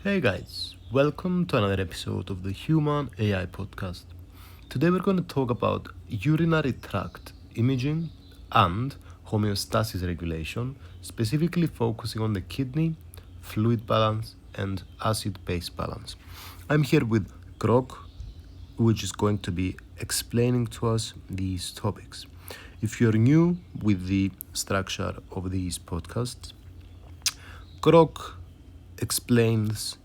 Hey guys, welcome to another episode of the Human AI podcast. Today we're going to talk about urinary tract imaging and homeostasis regulation, specifically focusing on the kidney, fluid balance, and acid base balance. I'm here with Grog, which is going to be explaining to us these topics. If you're new with the structure of these podcasts, Grog explains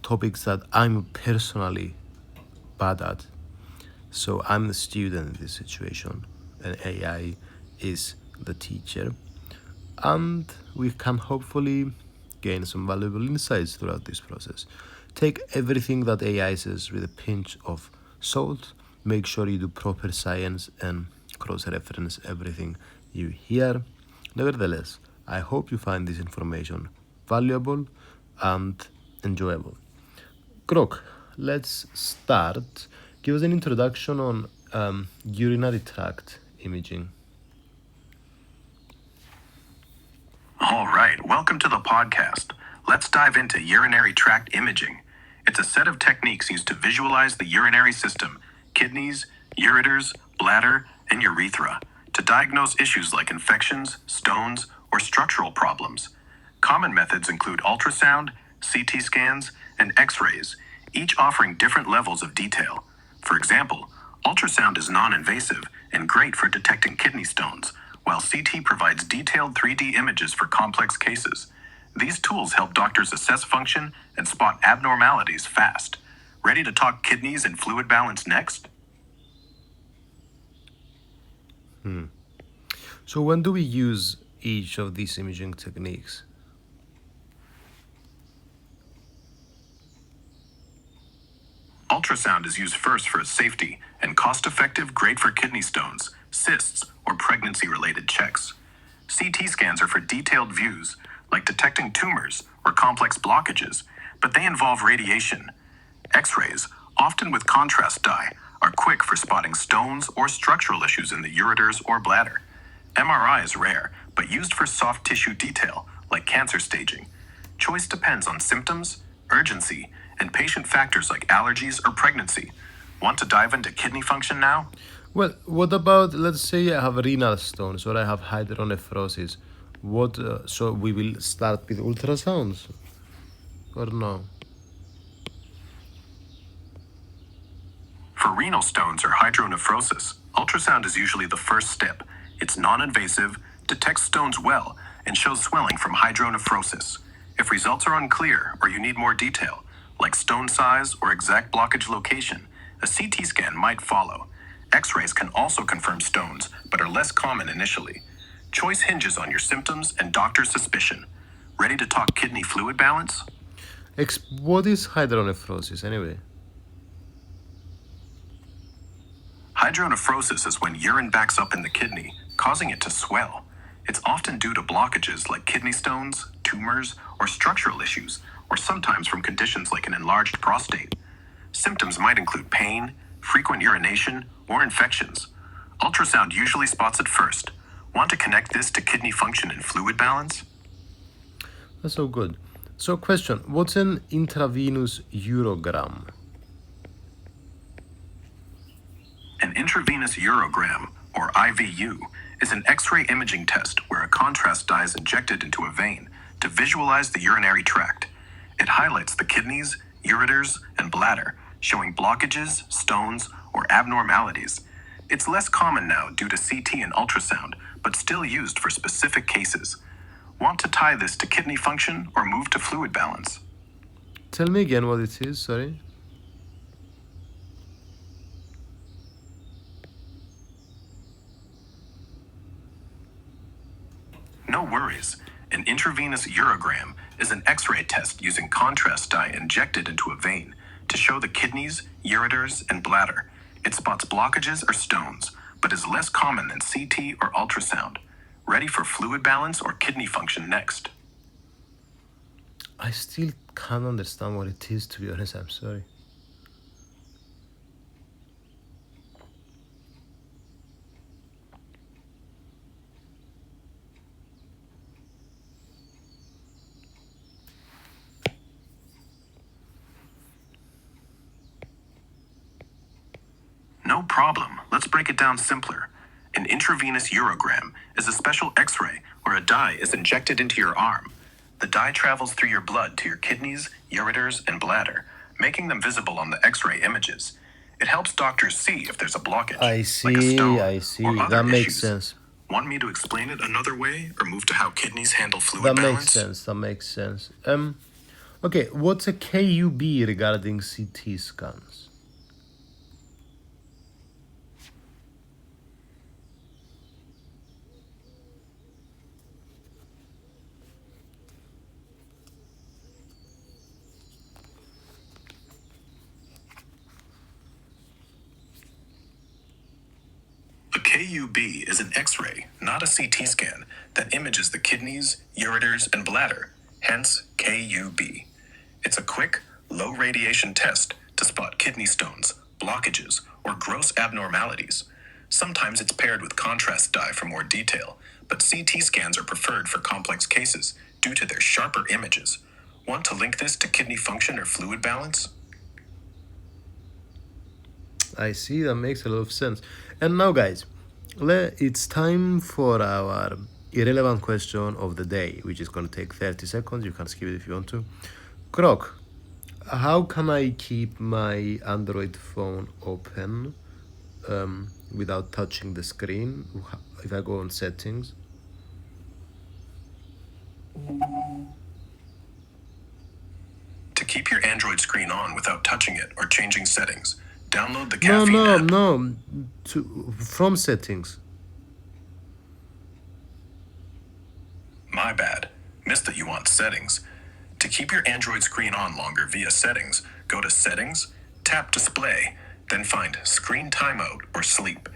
topics that I'm personally bad at. So I'm the student in this situation, and AI is the teacher. And we can hopefully gain some valuable insights throughout this process. Take everything that AI says with a pinch of salt. Make sure you do proper science and cross reference everything you hear. Nevertheless, I hope you find this information valuable and enjoyable. Krok, let's start. Give us an introduction on urinary tract imaging. All right, welcome to the podcast. Let's dive into urinary tract imaging. It's a set of techniques used to visualize the urinary system, kidneys, ureters, bladder, and urethra, to diagnose issues like infections, stones, or structural problems. Common methods include ultrasound, CT scans, and X-rays, each offering different levels of detail. For example, ultrasound is non-invasive and great for detecting kidney stones, while CT provides detailed 3D images for complex cases. These tools help doctors assess function and spot abnormalities fast. Ready to talk kidneys and fluid balance next? So when do we use each of these imaging techniques? Ultrasound is used first for its safety and cost-effective, great for kidney stones, cysts, or pregnancy-related checks. CT scans are for detailed views, like detecting tumors or complex blockages, but they involve radiation. X-rays, often with contrast dye, are quick for spotting stones or structural issues in the ureters or bladder. MRI is rare, but used for soft tissue detail, like cancer staging. Choice depends on symptoms, urgency, and patient factors like allergies or pregnancy. Want to dive into kidney function now? Well, what about, let's say I have renal stones or I have hydronephrosis? So we will start with ultrasounds or no? For renal stones or hydronephrosis, ultrasound is usually the first step. It's non-invasive, detects stones well, and shows swelling from hydronephrosis. If results are unclear or you need more detail, like stone size or exact blockage location, a CT scan might follow. X-rays can also confirm stones, but are less common initially. Choice hinges on your symptoms and doctor's suspicion. Ready to talk kidney fluid balance? What is hydronephrosis anyway? Hydronephrosis is when urine backs up in the kidney, causing it to swell. It's often due to blockages like kidney stones, tumors, or structural issues, or sometimes from conditions like an enlarged prostate. Symptoms might include pain, frequent urination, or infections. Ultrasound usually spots it first. Want to connect this to kidney function and fluid balance? That's so good. So question, what's an intravenous urogram? An intravenous urogram, or IVU, is an X-ray imaging test where a contrast dye is injected into a vein to visualize the urinary tract. It highlights the kidneys, ureters, and bladder, showing blockages, stones, or abnormalities. It's less common now due to CT and ultrasound, but still used for specific cases. Want to tie this to kidney function or move to fluid balance? Tell me again what it is, sorry. No worries. An intravenous urogram is an X-ray test using contrast dye injected into a vein to show the kidneys, ureters, and bladder. It spots blockages or stones, but is less common than CT or ultrasound. Ready for fluid balance or kidney function next? I still can't understand what it is, to be honest, I'm sorry. problem, let's break it down simpler. An intravenous urogram is a special X-ray where a dye is injected into your arm. The dye travels through your blood to your kidneys, ureters, and bladder, making them visible on the X-ray images. It helps doctors see if there's a blockage, I like a see, stone, I or see. other That makes issues. sense. Want me to explain it another way, or move to how kidneys handle fluid That balance? makes sense. That makes sense. Okay, what's a KUB regarding CT scans? A KUB is an X-ray, not a CT scan, that images the kidneys, ureters, and bladder, hence KUB. It's a quick, low radiation test to spot kidney stones, blockages, or gross abnormalities. Sometimes it's paired with contrast dye for more detail, but CT scans are preferred for complex cases due to their sharper images. Want to link this to kidney function or fluid balance? I see, that makes a lot of sense. And now, guys, it's time for our irrelevant question of the day, which is going to take 30 seconds. You can skip it if you want to. Croc, how can I keep my Android phone open without touching the screen if I go on settings? To keep your Android screen on without touching it or changing settings, download the caffeine app. No, from settings. My bad. Missed that you want settings. To keep your Android screen on longer via settings, go to Settings, tap Display, then find Screen Timeout or Sleep.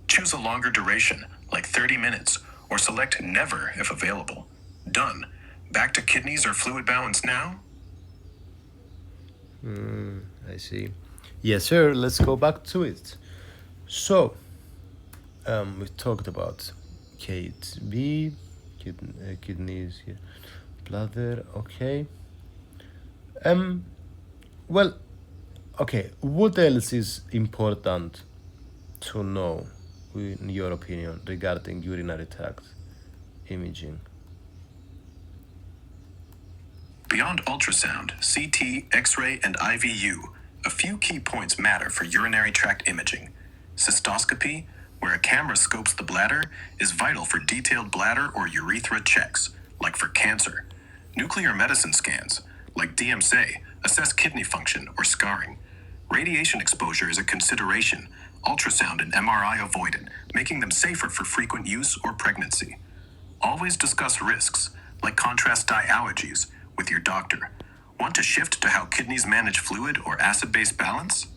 Choose a longer duration, like 30 minutes, or select Never if available. Done. Back to kidneys or fluid balance now? I see. Yes, sir. Let's go back to it. So, we talked about KTB, kidneys here, bladder. Okay. Well, okay. What else is important to know, in your opinion, regarding urinary tract imaging? Beyond ultrasound, CT, X-ray, and IVU, a few key points matter for urinary tract imaging. Cystoscopy, where a camera scopes the bladder, is vital for detailed bladder or urethra checks, like for cancer. Nuclear medicine scans, like DMSA, assess kidney function or scarring. Radiation exposure is a consideration. Ultrasound and MRI avoid it, making them safer for frequent use or pregnancy. Always discuss risks, like contrast dye allergies, with your doctor. Want to shift to how kidneys manage fluid or acid-base balance?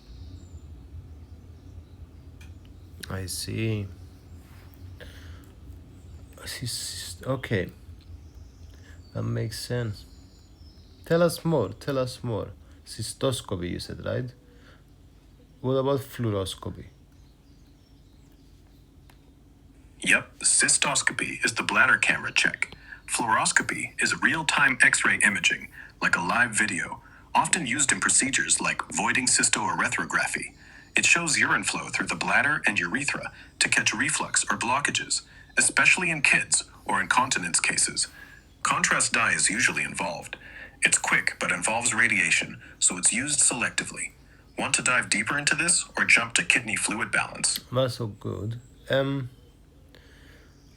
I see. Okay. That makes sense. Tell us more. Cystoscopy, you said, right? What about fluoroscopy? Yep, cystoscopy is the bladder camera check. Fluoroscopy is real-time X-ray imaging, like a live video, often used in procedures like voiding cystourethropy. It shows urine flow through the bladder and urethra to catch reflux or blockages, especially in kids or incontinence cases. Contrast dye is usually involved. It's quick but involves radiation, so it's used selectively. Want to dive deeper into this or jump to kidney fluid balance? Not so good.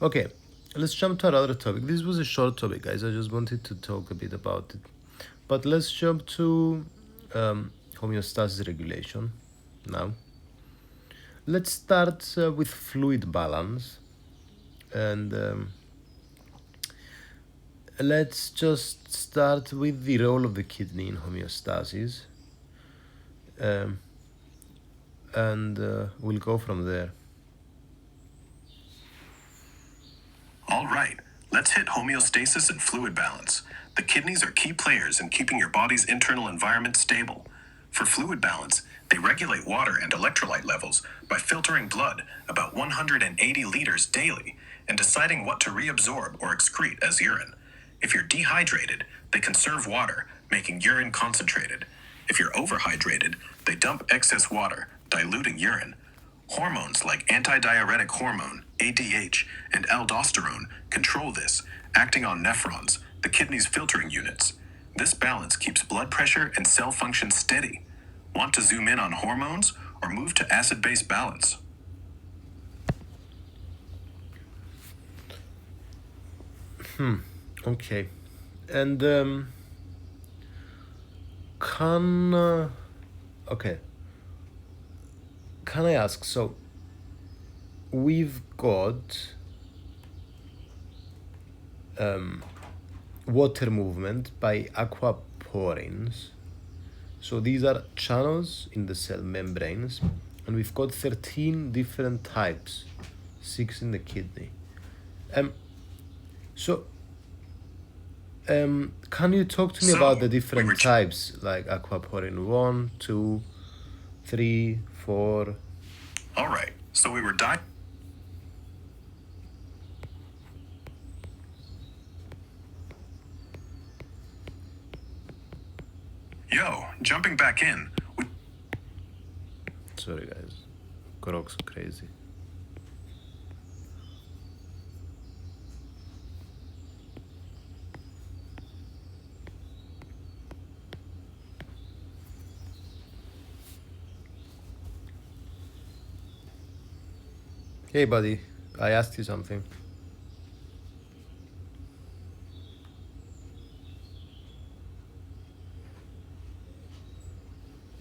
Okay, let's jump to another topic. This was a short topic, guys. I just wanted to talk a bit about it. But let's jump to homeostasis regulation now. Let's start with fluid balance. And let's just start with the role of the kidney in homeostasis. And we'll go from there. All right, let's hit homeostasis and fluid balance. The kidneys are key players in keeping your body's internal environment stable. For fluid balance, they regulate water and electrolyte levels by filtering blood about 180 liters daily and deciding what to reabsorb or excrete as urine. If you're dehydrated, they conserve water, making urine concentrated. If you're overhydrated, they dump excess water, diluting urine. Hormones like antidiuretic hormone, ADH, and aldosterone control this, acting on nephrons, the kidney's filtering units. This balance keeps blood pressure and cell function steady. Want to zoom in on hormones or move to acid-base balance? Okay. And can okay. Can I ask? So we've got water movement by aquaporins. So these are channels in the cell membranes, and we've got 13 different types, 6 in the kidney. Can you talk to me about the different types, like aquaporin 1, 2, 3, 4? All right, so we were jumping back in. Sorry guys, Grok's crazy. Hey buddy, I asked you something.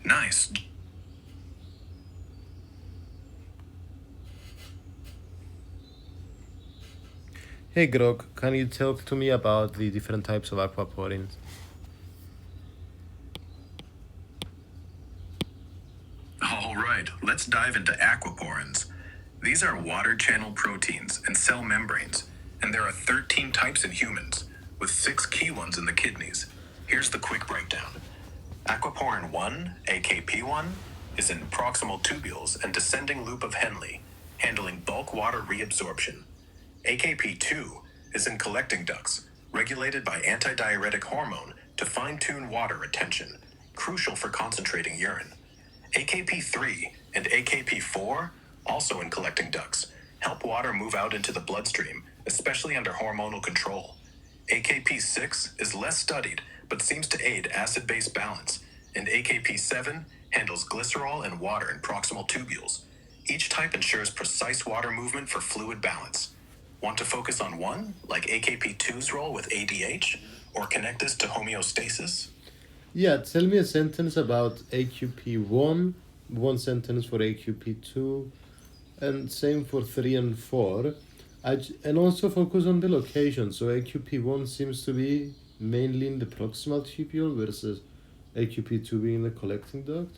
Nice. Hey Grok, can you talk to me about the different types of aquaporins? All right, let's dive into aquaporins. These are water channel proteins and cell membranes, and there are 13 types in humans, with 6 key ones in the kidneys. Here's the quick breakdown. Aquaporin 1, AKP1, is in proximal tubules and descending loop of Henle, handling bulk water reabsorption. AKP2 is in collecting ducts, regulated by antidiuretic hormone to fine-tune water retention, crucial for concentrating urine. AKP3 and AKP4, also in collecting ducts, help water move out into the bloodstream, especially under hormonal control. AKP6 is less studied, but seems to aid acid-base balance, and AKP7 handles glycerol and water in proximal tubules. Each type ensures precise water movement for fluid balance. Want to focus on one, like AKP2's role with ADH, or connect this to homeostasis? Yeah, tell me a sentence about AQP1, one sentence for AQP2, and same for 3 and 4. And also focus on the location. So AQP1 seems to be mainly in the proximal tubule versus AQP2 being in the collecting duct.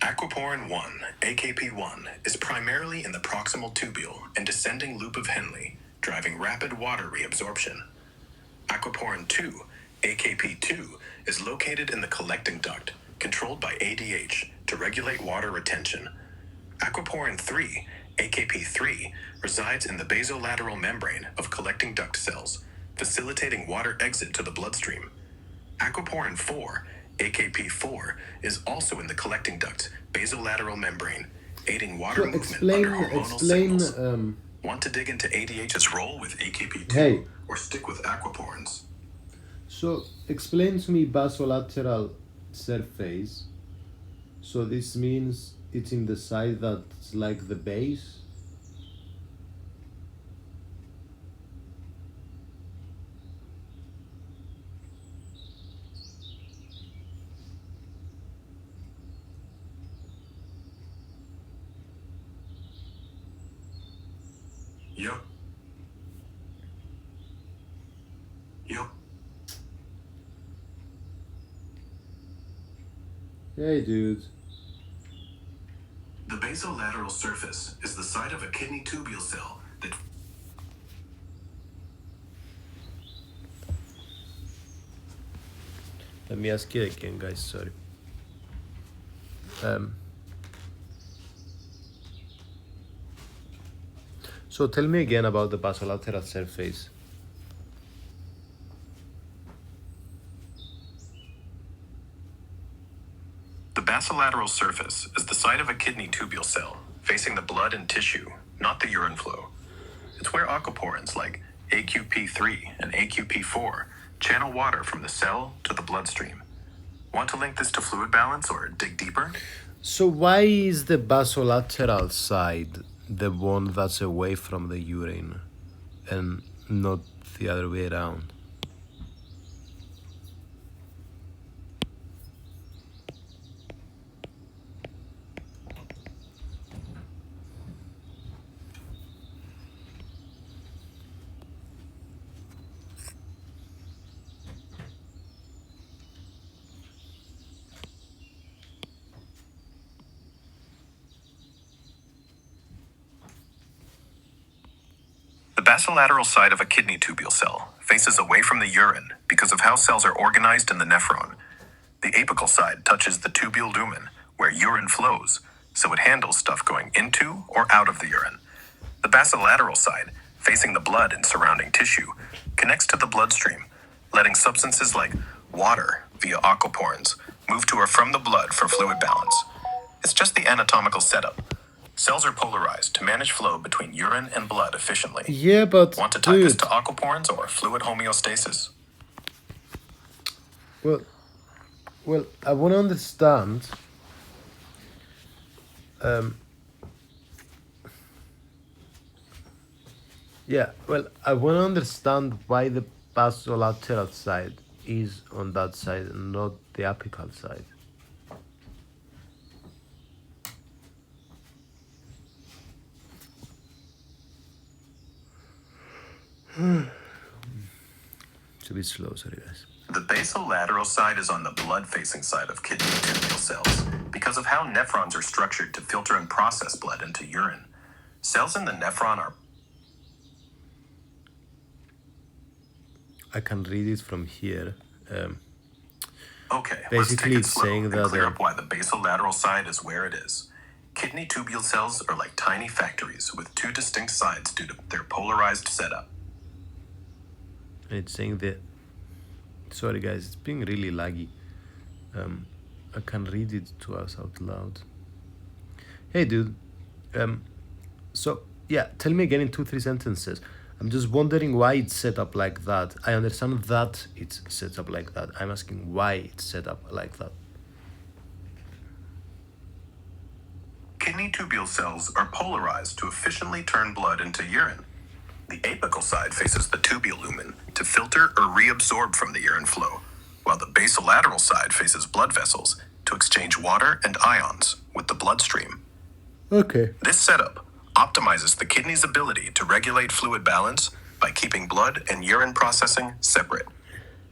Aquaporin 1, AKP1, is primarily in the proximal tubule and descending loop of Henle, driving rapid water reabsorption. Aquaporin 2, AKP2, is located in the collecting duct, controlled by ADH to regulate water retention. Aquaporin 3, AKP3, resides in the basolateral membrane of collecting duct cells, facilitating water exit to the bloodstream. Aquaporin 4, AKP4, is also in the collecting duct basolateral membrane, aiding water movement under hormonal signals. Want to dig into ADH's role with AKP2 or stick with aquaporins? So explain to me basolateral surface. So this means it's in the side that's like the base. Yup. Hey dude. The basolateral surface is the site of a kidney tubule cell that Let me ask it again, guys. Sorry. So tell me again about the basolateral surface. The basolateral surface is the site of a kidney tubule cell, facing the blood and tissue, not the urine flow. It's where aquaporins like AQP3 and AQP4 channel water from the cell to the bloodstream. Want to link this to fluid balance or dig deeper? So why is the basolateral side the one that's away from the urine and not the other way around? The basolateral side of a kidney tubule cell faces away from the urine because of how cells are organized in the nephron. The apical side touches the tubule lumen, where urine flows, so it handles stuff going into or out of the urine. The basolateral side, facing the blood and surrounding tissue, connects to the bloodstream, letting substances like water via aquaporins move to or from the blood for fluid balance. It's just the anatomical setup. Cells are polarized to manage flow between urine and blood efficiently. Yeah, but Want to tie this dude, to aquaporins or fluid homeostasis? well, I want to understand. Yeah, well, I want to understand why the basolateral side is on that side and not the apical side. It's a bit slow, sorry guys. The basolateral side is on the blood-facing side of kidney tubule cells because of how nephrons are structured to filter and process blood into urine. Cells in the nephron are... I can read it from here. Okay, Basically, let's take it it's slow saying and that, clear up why the basolateral side is where it is. Kidney tubule cells are like tiny factories with two distinct sides due to their polarized setup. And it's saying that, sorry guys, it's being really laggy. I can read it to us out loud. Hey dude, so yeah, tell me again in 2-3 sentences. I'm just wondering why it's set up like that. I understand that it's set up like that. I'm asking why it's set up like that. Kidney tubule cells are polarized to efficiently turn blood into urine. The apical side faces the tubule lumen to filter or reabsorb from the urine flow, while the basolateral side faces blood vessels to exchange water and ions with the bloodstream. Okay. This setup optimizes the kidney's ability to regulate fluid balance by keeping blood and urine processing separate.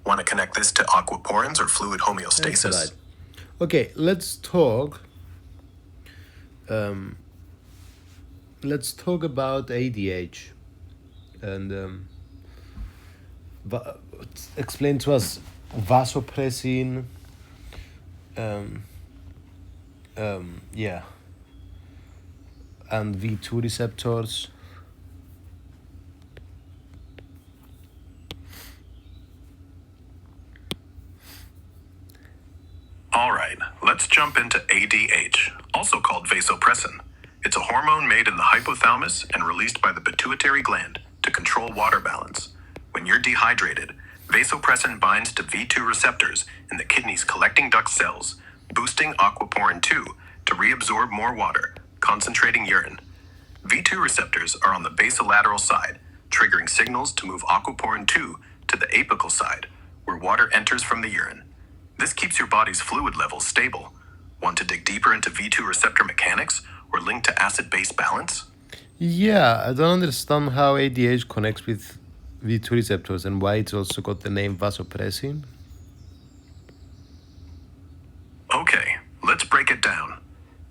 Want to connect this to aquaporins or fluid homeostasis? That's right. Okay, let's talk about ADH and explain to us vasopressin. Yeah, and V2 receptors. All right, let's jump into ADH, also called vasopressin. It's a hormone made in the hypothalamus and released by the pituitary gland to control water balance. When you're dehydrated, vasopressin binds to V2 receptors in the kidney's collecting duct cells, boosting aquaporin 2 to reabsorb more water, concentrating urine. V2 receptors are on the basolateral side, triggering signals to move aquaporin 2 to the apical side, where water enters from the urine. This keeps your body's fluid levels stable. Want to dig deeper into V2 receptor mechanics or link to acid-base balance? Yeah, I don't understand how ADH connects with V2 receptors and why it's also got the name vasopressin. Okay, let's break it down.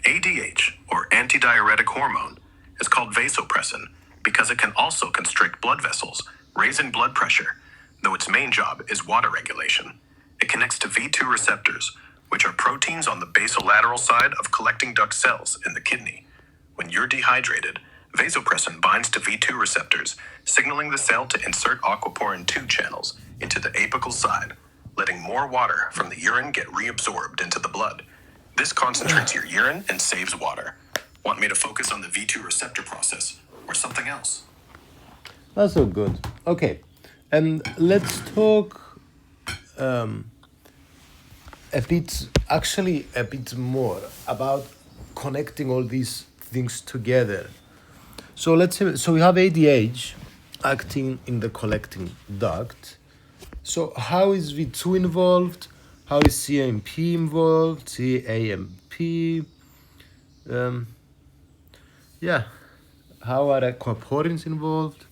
ADH, or antidiuretic hormone, is called vasopressin because it can also constrict blood vessels, raising blood pressure, though its main job is water regulation. It connects to V2 receptors, which are proteins on the basolateral side of collecting duct cells in the kidney. When you're dehydrated, vasopressin binds to V2 receptors, signaling the cell to insert aquaporin 2 channels into the apical side, letting more water from the urine get reabsorbed into the blood. This concentrates your urine and saves water. Want me to focus on the V2 receptor process or something else? That's so good. Okay, and let's talk a bit more about connecting all these things together. So let's say, so we have ADH acting in the collecting duct. So how is V2 involved? How is CAMP involved? CAMP? Yeah. How are aquaporins involved?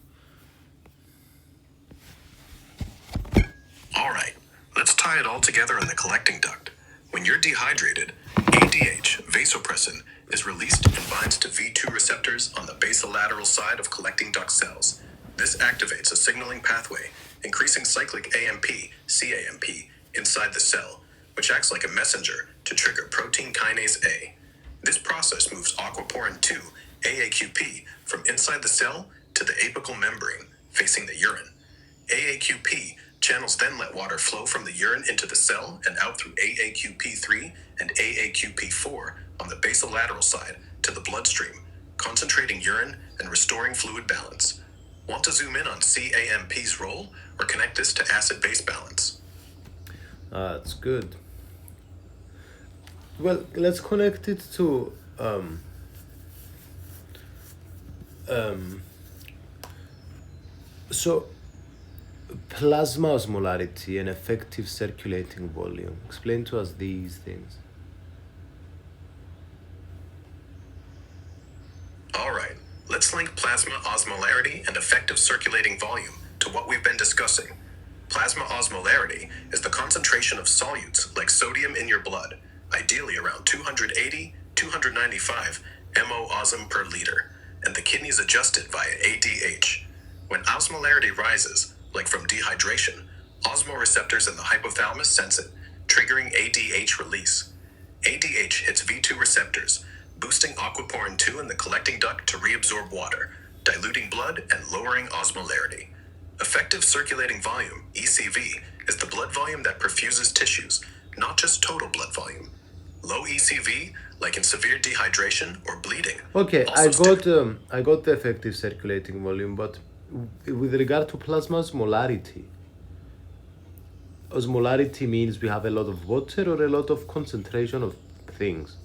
All right, let's tie it all together in the collecting duct. When you're dehydrated, ADH, vasopressin, is released and binds to V2 receptors on the basolateral side of collecting duct cells. This activates a signaling pathway, increasing cyclic AMP, CAMP, inside the cell, which acts like a messenger to trigger protein kinase A. This process moves aquaporin 2, AAQP, from inside the cell to the apical membrane, facing the urine. AAQP channels then let water flow from the urine into the cell and out through AAQP3 and AAQP4 on the basolateral side to the bloodstream, concentrating urine and restoring fluid balance. Want to zoom in on CAMP's role or connect this to acid-base balance? That's good. Well, let's connect it to so plasma osmolarity and effective circulating volume. Explain to us these things. All right, let's link plasma osmolarity and effective circulating volume to what we've been discussing. Plasma osmolarity is the concentration of solutes like sodium in your blood, ideally around 280, 295 mO/osm per liter, and the kidneys adjust it via ADH. When osmolarity rises, like from dehydration, osmoreceptors in the hypothalamus sense it, triggering ADH release. ADH hits V2 receptors, boosting aquaporin 2 in the collecting duct to reabsorb water, diluting blood and lowering osmolarity. Effective circulating volume, ECV, is the blood volume that perfuses tissues, not just total blood volume. Low ECV, like in severe dehydration or bleeding. Okay, also I got the effective circulating volume, but with regard to plasma osmolarity, osmolarity means we have a lot of water or a lot of concentration of things.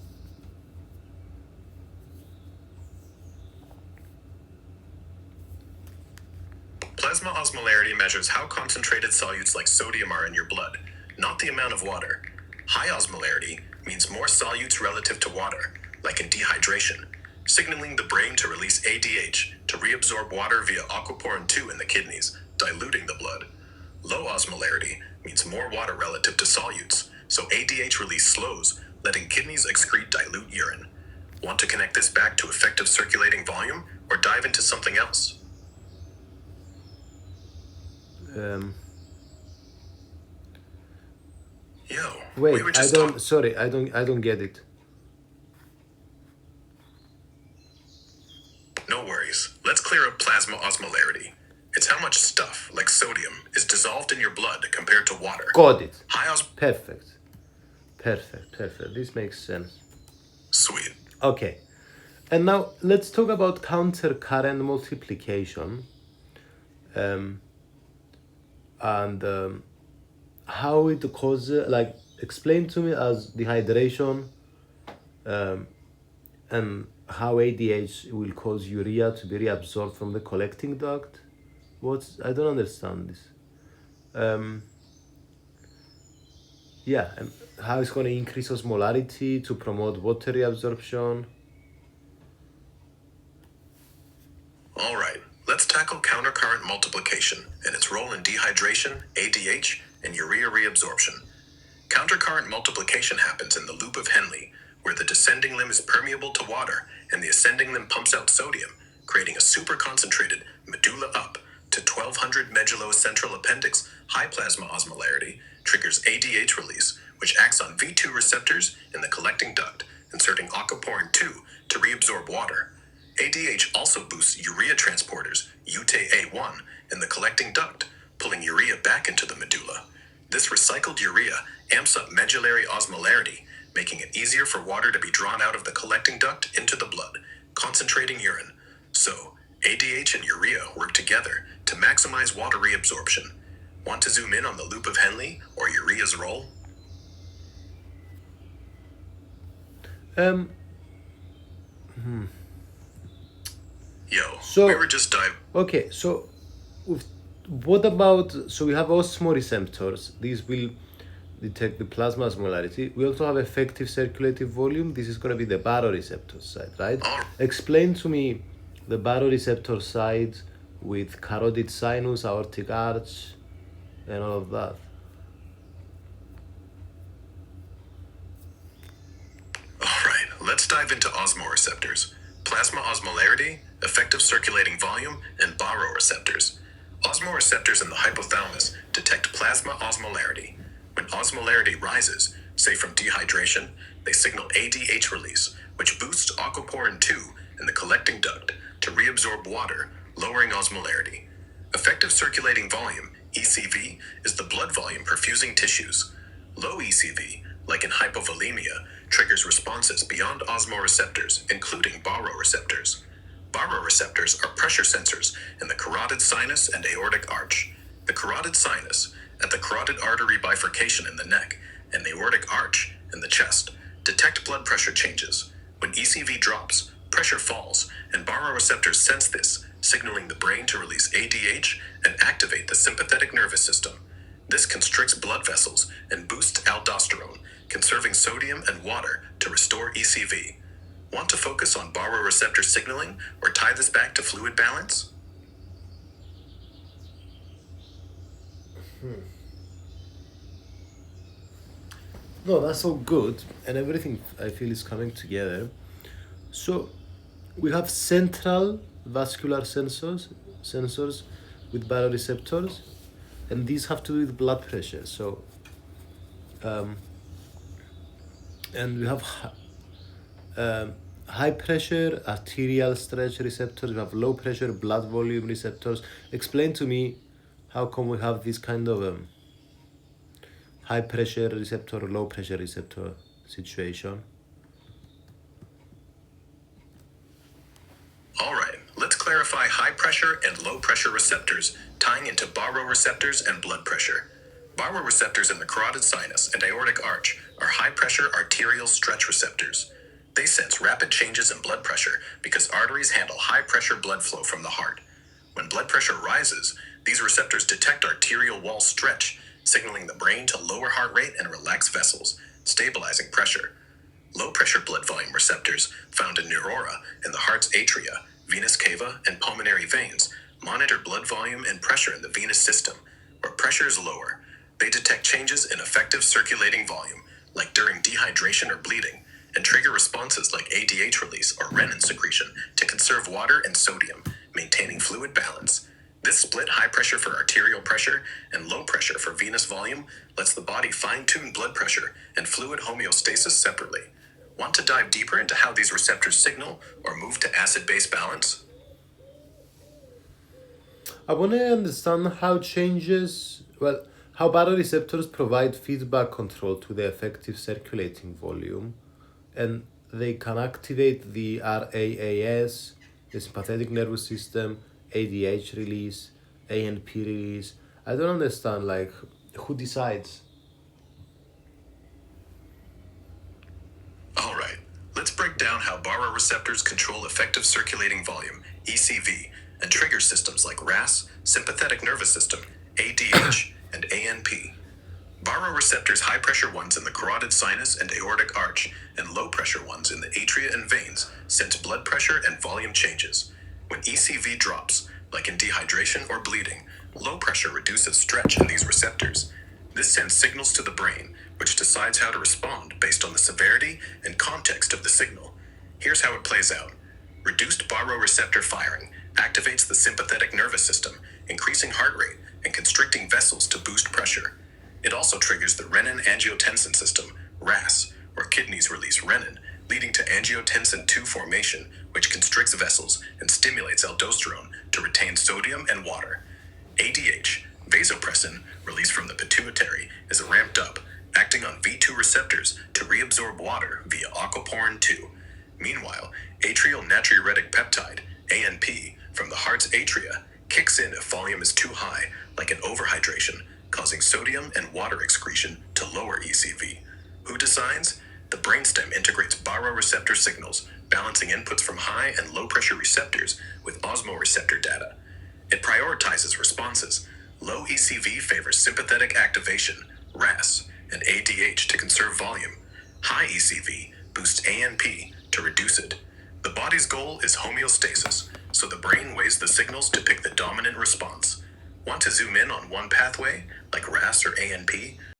Plasma osmolarity measures how concentrated solutes like sodium are in your blood, not the amount of water. High osmolarity means more solutes relative to water, like in dehydration, signaling the brain to release ADH to reabsorb water via aquaporin 2 in the kidneys, diluting the blood. Low osmolarity means more water relative to solutes, so ADH release slows, letting kidneys excrete dilute urine. Want to connect this back to effective circulating volume or dive into something else? Wait, I don't get it. No worries. Let's clear up plasma osmolarity. It's how much stuff, like sodium, is dissolved in your blood compared to water. Got it. Perfect. Perfect. This makes sense. Sweet. Okay. And now let's talk about countercurrent multiplication. And how it causes, like, explain to me as dehydration, and how ADH will cause urea to be reabsorbed from the collecting duct. I don't understand this. Yeah, and how it's going to increase osmolarity to promote water reabsorption. All right, let's tackle countercurrent multiplication and its role in dehydration, ADH, and urea reabsorption. Countercurrent multiplication happens in the loop of Henle, where the descending limb is permeable to water and the ascending limb pumps out sodium, creating a super-concentrated medulla up to 1200 medullocentral appendix high plasma osmolarity triggers ADH release, which acts on V2 receptors in the collecting duct, inserting aquaporin 2 to reabsorb water. ADH also boosts urea transporters, UTA1, in the collecting duct, pulling urea back into the medulla. This recycled urea amps up medullary osmolarity, making it easier for water to be drawn out of the collecting duct into the blood, concentrating urine. So, ADH and urea work together to maximize water reabsorption. Want to zoom in on the loop of Henle or urea's role? Um, We were just diving. Okay, so what about, so we have osmoreceptors. These will detect the plasma osmolarity. We also have effective circulating volume. This is going to be the baroreceptor side, right? Explain to me the baroreceptor side with carotid sinus, aortic arch, and all of that. All right, let's dive into osmoreceptors. Plasma osmolarity, effective circulating volume, and baroreceptors. Osmoreceptors in the hypothalamus detect plasma osmolarity. When osmolarity rises, say from dehydration, they signal ADH release, which boosts aquaporin 2 in the collecting duct to reabsorb water, lowering osmolarity. Effective circulating volume, ECV, is the blood volume perfusing tissues. Low ECV, like in hypovolemia, triggers responses beyond osmoreceptors, including baroreceptors. Baroreceptors are pressure sensors in the carotid sinus and aortic arch. The carotid sinus, at the carotid artery bifurcation in the neck, and the aortic arch in the chest, detect blood pressure changes. When ECV drops, pressure falls, and baroreceptors sense this, signaling the brain to release ADH and activate the sympathetic nervous system. This constricts blood vessels and boosts aldosterone, conserving sodium and water to restore ECV. Want to focus on baroreceptor signaling or tie this back to fluid balance? No, that's all good, and everything I feel is coming together. So we have central vascular sensors with baroreceptors, and these have to do with blood pressure. So, and we have high pressure arterial stretch receptors. We have low pressure blood volume receptors. Explain to me how come we have this kind of high pressure receptor, low pressure receptor situation. All right, let's clarify high pressure and low pressure receptors, tying into baroreceptors and blood pressure. Baroreceptors in the carotid sinus and aortic arch are high pressure arterial stretch receptors. They sense rapid changes in blood pressure because arteries handle high pressure blood flow from the heart. When blood pressure rises, these receptors detect arterial wall stretch, signaling the brain to lower heart rate and relax vessels, stabilizing pressure. Low pressure blood volume receptors, found in neurora in the heart's atria, venous cava, and pulmonary veins, monitor blood volume and pressure in the venous system. Where pressure is lower, they detect changes in effective circulating volume, like during dehydration or bleeding, and trigger responses like ADH release or renin secretion to conserve water and sodium, maintaining fluid balance. This split high pressure for arterial pressure and low pressure for venous volume lets the body fine-tune blood pressure and fluid homeostasis separately. Want to dive deeper into how these receptors signal or move to acid-base balance? I want to understand how how baroreceptors provide feedback control to the effective circulating volume, and they can activate the RAAS, the sympathetic nervous system, ADH release, ANP release. I don't understand, like, who decides? All right, let's break down how baroreceptors control effective circulating volume, ECV, and trigger systems like RAS, sympathetic nervous system, ADH, and ANP. Baroreceptors high pressure ones in the carotid sinus and aortic arch, and low pressure ones in the atria and veins, sense blood pressure and volume changes. When ECV drops, like in dehydration or bleeding, low pressure reduces stretch in these receptors. This sends signals to the brain, which decides how to respond based on the severity and context of the signal. Here's how it plays out. Reduced baroreceptor firing activates the sympathetic nervous system, increasing heart rate and constricting vessels to boost pressure. It also triggers the renin-angiotensin system, RAS, where kidneys release renin, leading to angiotensin II formation, which constricts vessels and stimulates aldosterone to retain sodium and water. ADH, vasopressin, released from the pituitary, is ramped up, acting on V2 receptors to reabsorb water via aquaporin 2. Meanwhile, atrial natriuretic peptide, ANP, from the heart's atria, kicks in if volume is too high, like an overhydration, causing sodium and water excretion to lower ECV. Who decides? The brainstem integrates baroreceptor signals, balancing inputs from high and low pressure receptors with osmoreceptor data. It prioritizes responses. Low ECV favors sympathetic activation, RAS, and ADH to conserve volume. High ECV boosts ANP to reduce it. The body's goal is homeostasis, so the brain weighs the signals to pick the dominant response. Want to zoom in on one pathway, like RAS or ANP?